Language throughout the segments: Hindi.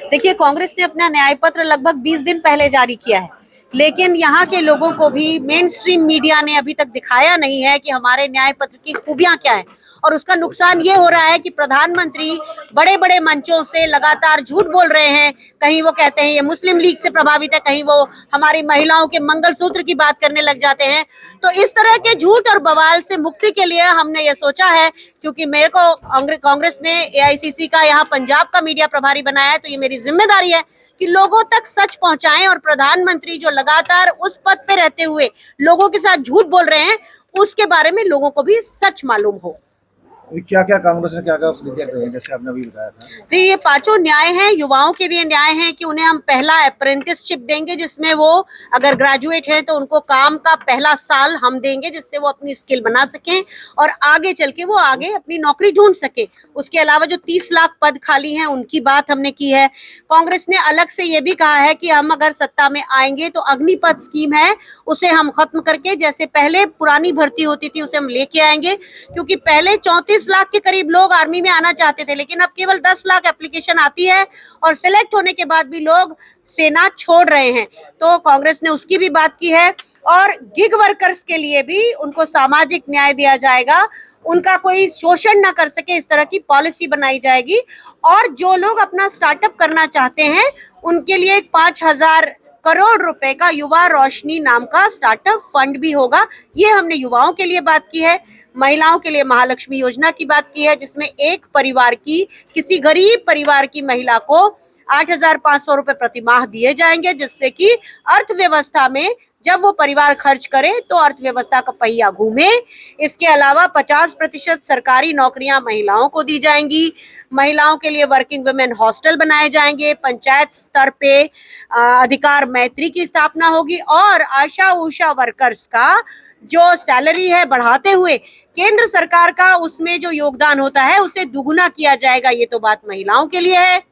देखिए, कांग्रेस ने अपना न्याय पत्र लगभग 20 दिन पहले जारी किया है, लेकिन यहाँ के लोगों को भी मेन स्ट्रीम मीडिया ने अभी तक दिखाया नहीं है कि हमारे न्याय पत्र की खूबियां क्या है। और उसका नुकसान ये हो रहा है कि प्रधानमंत्री बड़े बड़े मंचों से लगातार झूठ बोल रहे हैं। कहीं वो कहते हैं ये मुस्लिम लीग से प्रभावित है, कहीं वो हमारी महिलाओं के मंगलसूत्र की बात करने लग जाते हैं। तो इस तरह के झूठ और बवाल से मुक्ति के लिए हमने ये सोचा है, क्योंकि मेरे को कांग्रेस ने एआईसीसी का यहाँ पंजाब का मीडिया प्रभारी बनाया है, तो ये मेरी जिम्मेदारी है कि लोगों तक सच पहुंचाएं और प्रधानमंत्री जो लगातार उस पद पे रहते हुए लोगों के साथ झूठ बोल रहे हैं, उसके बारे में लोगों को भी सच मालूम हो। क्या क्या कांग्रेस ने क्या क्या नीतियां करी हैं, जैसे आपने अभी बताया था? जी, ये पांचों न्याय हैं, युवाओं के लिए न्याय है कि उन्हें हम पहला अप्रेंटिसशिप देंगे, जिसमें वो अगर ग्रेजुएट हैं तो उनको काम का पहला साल हम देंगे, जिससे वो अपनी स्किल बना सकें और आगे चल के वो आगे अपनी नौकरी ढूंढ सके। उसके अलावा जो 30 लाख पद खाली हैं उनकी बात हमने की है। कांग्रेस ने अलग से ये भी कहा है कि हम अगर सत्ता में आएंगे तो अग्निपथ स्कीम है उसे हम खत्म करके, जैसे पहले पुरानी भर्ती होती थी उसे हम लेके आएंगे, क्योंकि पहले 34 लाख के करीब लोग आर्मी में आना चाहते थे, लेकिन अब केवल 10 लाख एप्लीकेशन आती है और सिलेक्ट होने के बाद भी लोग सेना छोड़ रहे हैं। तो कांग्रेस ने उसकी भी बात की है। और गिग वर्कर्स के लिए भी उनको सामाजिक न्याय दिया जाएगा, उनका कोई शोषण ना कर सके, इस तरह की पॉलिसी बनाई जाएगी। और जो लोग अपना स्टार्टअप करना चाहते हैं उनके लिए 5,000 करोड़ रुपए का युवा रोशनी नाम का स्टार्टअप फंड भी होगा। ये हमने युवाओं के लिए बात की है। महिलाओं के लिए महालक्ष्मी योजना की बात की है, जिसमें एक परिवार की, किसी गरीब परिवार की महिला को 8,500 रुपए प्रति माह दिए जाएंगे, जिससे कि अर्थव्यवस्था में जब वो परिवार खर्च करे तो अर्थव्यवस्था का पहिया घूमे। इसके अलावा 50% सरकारी नौकरियां महिलाओं को दी जाएंगी। महिलाओं के लिए वर्किंग वुमेन हॉस्टल बनाए जाएंगे। पंचायत स्तर पे अधिकार मैत्री की स्थापना होगी और आशा उषा वर्कर्स का जो सैलरी है बढ़ाते हुए केंद्र सरकार का उसमें जो योगदान होता है उसे दुगुना किया जाएगा। ये तो बात महिलाओं के लिए है।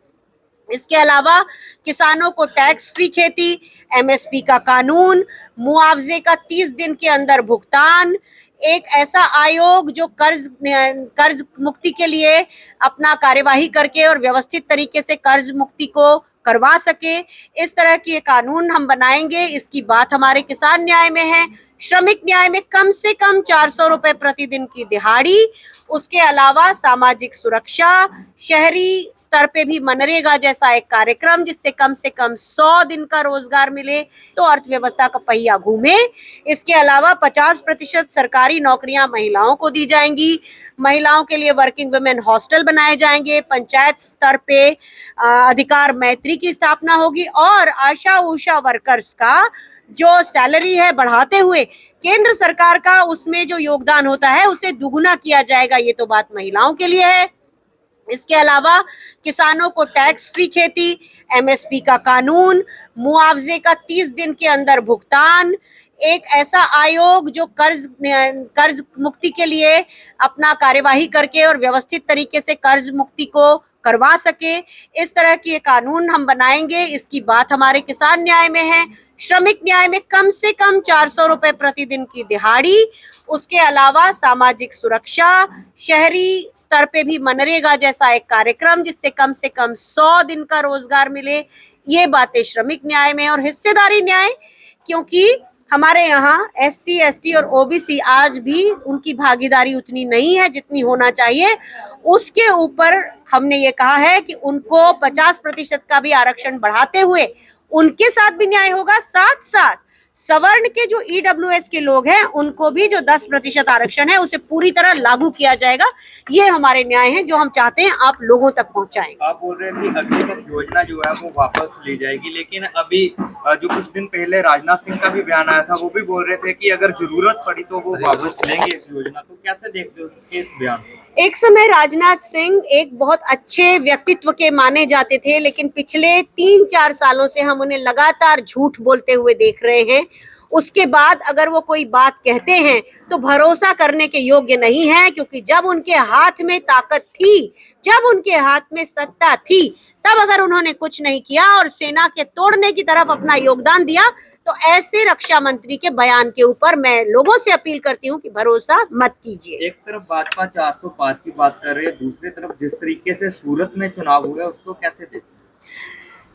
इसके अलावा किसानों को टैक्स फ्री खेती, एमएसपी का कानून, मुआवजे का 30 दिन के अंदर भुगतान, एक ऐसा आयोग जो कर्ज मुक्ति के लिए अपना कार्यवाही करके और व्यवस्थित तरीके से कर्ज मुक्ति को करवा सके, इस तरह की कानून हम बनाएंगे। इसकी बात हमारे किसान न्याय में है। श्रमिक न्याय में कम से कम 400 रुपए प्रतिदिन की दिहाड़ी। उसके अलावा सामाजिक सुरक्षा, शहरी स्तर पे भी मनरेगा जैसा एक कार्यक्रम जिससे कम से कम 100 दिन का रोजगार मिले तो अर्थव्यवस्था का पहिया घूमे। इसके अलावा 50% सरकारी नौकरियां महिलाओं को दी जाएंगी। महिलाओं के लिए वर्किंग वुमेन हॉस्टल बनाए जाएंगे। पंचायत स्तर पे अधिकार मैत्री की स्थापना होगी और आशा उषा वर्कर्स का जो सैलरी है बढ़ाते हुए केंद्र सरकार का उसमें जो योगदान होता है उसे दुगुना किया जाएगा। ये तो बात महिलाओं के लिए है। इसके अलावा किसानों को टैक्स फ्री खेती, एमएसपी का कानून, मुआवजे का 30 दिन के अंदर भुगतान, एक ऐसा आयोग जो कर्ज मुक्ति के लिए अपना कार्यवाही करके और व्यवस्थित तरीके से कर्ज मुक्ति को करवा सके, इस तरह की कानून हम बनाएंगे। इसकी बात हमारे किसान न्याय में है। श्रमिक न्याय में कम से कम 400 रुपए प्रतिदिन की दिहाड़ी। उसके अलावा सामाजिक सुरक्षा, शहरी स्तर पे भी मनरेगा जैसा एक कार्यक्रम जिससे कम से कम 100 दिन का रोजगार मिले। ये बातें श्रमिक न्याय में। और हिस्सेदारी न्याय, क्योंकि हमारे यहाँ एससी, एसटी और ओबीसी आज भी उनकी भागीदारी उतनी नहीं है जितनी होना चाहिए। उसके ऊपर हमने ये कहा है कि उनको 50% का भी आरक्षण बढ़ाते हुए उनके साथ भी न्याय होगा। साथ साथ सवर्ण के जो ईडब्ल्यूएस के लोग हैं उनको भी जो 10% आरक्षण है उसे पूरी तरह लागू किया जाएगा। ये हमारे न्याय हैं जो हम चाहते हैं आप लोगों तक पहुंचाएं। आप बोल रहे थे अग्निपथ योजना जो है वो वापस ली जाएगी, लेकिन अभी जो कुछ दिन पहले राजनाथ सिंह का भी बयान आया था वो भी बोल रहे थे कि अगर जरूरत पड़ी तो वो वापस लेंगे इस योजना। तो कैसे देखते हो इस बयान को? एक समय राजनाथ सिंह एक बहुत अच्छे व्यक्तित्व के माने जाते थे, लेकिन पिछले 3-4 सालों से हम उन्हें लगातार झूठ बोलते हुए देख रहे हैं। उसके बाद अगर वो कोई बात कहते हैं तो भरोसा करने के योग्य नहीं है, क्योंकि जब उनके हाथ में ताकत थी, जब उनके हाथ में सत्ता थी, तब अगर उन्होंने कुछ नहीं किया और सेना के तोड़ने की तरफ अपना योगदान दिया तो ऐसे रक्षा मंत्री के बयान के ऊपर मैं लोगों से अपील करती हूँ कि भरोसा मत कीजिए। एक तरफ भाजपा 405 की बात कर रही है, दूसरी तरफ जिस तरीके से सूरत में चुनाव हुआ है उसको कैसे देखते हैं?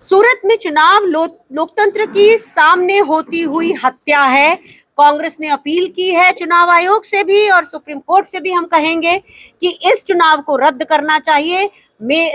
सूरत में चुनाव लोकतंत्र की सामने होती हुई हत्या है। कांग्रेस ने अपील की है चुनाव आयोग से भी और सुप्रीम कोर्ट से भी हम कहेंगे कि इस चुनाव को रद्द करना चाहिए।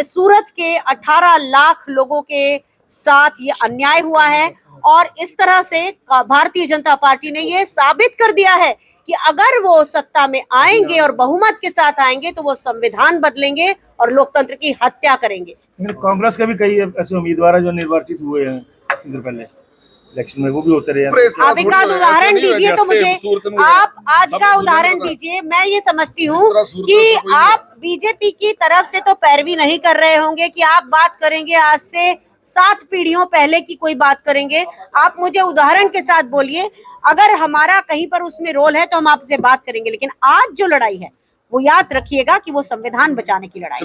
सूरत के 18 लाख लोगों के साथ ये अन्याय हुआ है और इस तरह से भारतीय जनता पार्टी ने ये साबित कर दिया है कि अगर वो सत्ता में आएंगे और बहुमत के साथ आएंगे तो वो संविधान बदलेंगे और लोकतंत्र की हत्या करेंगे। लेकिन कांग्रेस के भी कई ऐसे उम्मीदवार हैं जो निर्वाचित हुए हैं कुछ दिन पहले इलेक्शन में, वो भी होते रहे हैं। आप एक आध उदाहरण दीजिए तो मुझे, आप आज का उदाहरण दीजिए। मैं ये समझती हूँ कि आप बीजेपी की तरफ से तो पैरवी नहीं कर रहे होंगे कि आप बात करेंगे आज से 7 पीढ़ियों पहले की कोई बात करेंगे। आप मुझे उदाहरण के साथ बोलिए, अगर हमारा कहीं पर उसमें रोल है तो हम आपसे बात करेंगे, लेकिन आज जो लड़ाई है वो याद रखिएगा कि वो संविधान बचाने की लड़ाई है।